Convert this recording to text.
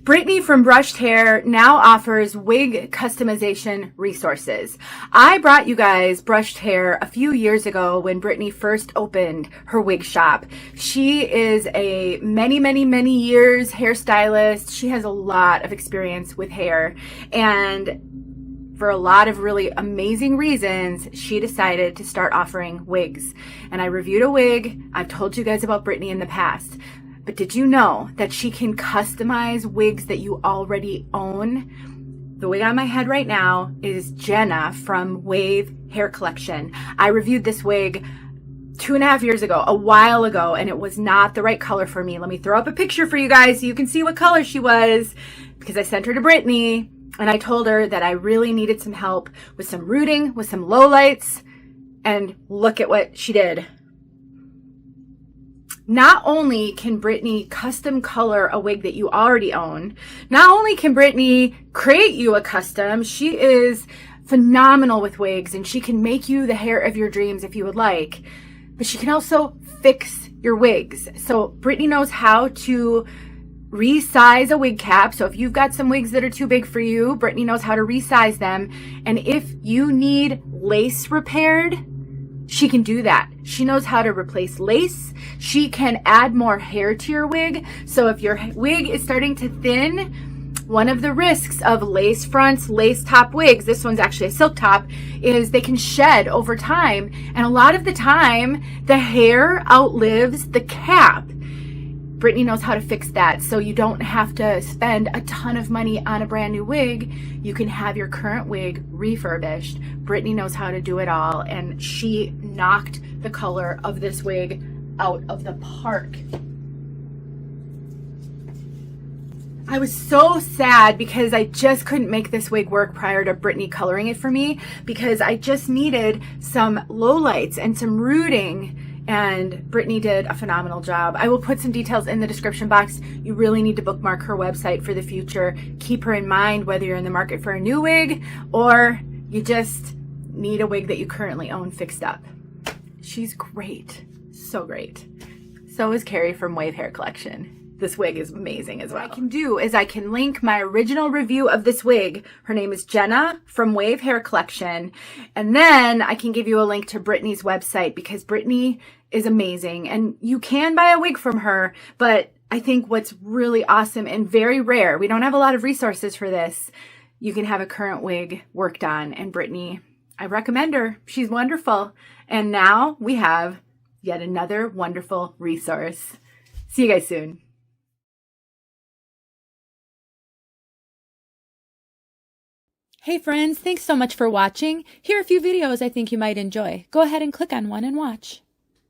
Brittany from Brushed Hair now offers wig customization resources. I brought you guys Brushed Hair a few years ago when Brittany first opened her wig shop. She is a many years hairstylist. She has a lot of experience with hair, and for a lot of really amazing reasons, she decided to start offering wigs. And I reviewed a wig. I've told you guys about Brittany in the past. But did you know that she can customize wigs that you already own? The wig on my head right now is Jenna from Wave Hair Collection. I reviewed this wig 2.5 years ago, a while ago, and it was not the right color for me. Let me throw up a picture for you guys so you can see what color she was, because I sent her to Brittany and I told her that I really needed some help with some rooting, with some lowlights, and look at what she did. Not only can Brittany custom color a wig that you already own, not only can Brittany create you a custom, she is phenomenal with wigs and she can make you the hair of your dreams if you would like, but she can also fix your wigs. So Brittany knows how to resize a wig cap. So if you've got some wigs that are too big for you, Brittany knows how to resize them. And if you need lace repaired, she can do that. She knows how to replace lace. She can add more hair to your wig. So if your wig is starting to thin, one of the risks of lace fronts, lace top wigs, this one's actually a silk top, is they can shed over time. And a lot of the time, the hair outlives the cap. Brittany knows how to fix that, so you don't have to spend a ton of money on a brand new wig. You can have your current wig refurbished. Brittany knows how to do it all, and she knocked the color of this wig out of the park. I was so sad because I just couldn't make this wig work prior to Brittany coloring it for me, because I just needed some lowlights and some rooting. And Brittany did a phenomenal job. I will put some details in the description box. You really need to bookmark her website for the future. Keep her in mind whether you're in the market for a new wig or you just need a wig that you currently own fixed up. She's great. So great. So is Carrie from Wave Hair Collection. This wig is amazing as well. What I can do is I can link my original review of this wig. Her name is Jenna from Wave Hair Collection. And then I can give you a link to Brittany's website, because Brittany is amazing. And you can buy a wig from her, but I think what's really awesome and very rare, we don't have a lot of resources for this, you can have a current wig worked on. And Brittany, I recommend her. She's wonderful. And now we have yet another wonderful resource. See you guys soon. Hey friends, thanks so much for watching. Here are a few videos I think you might enjoy. Go ahead and click on one and watch.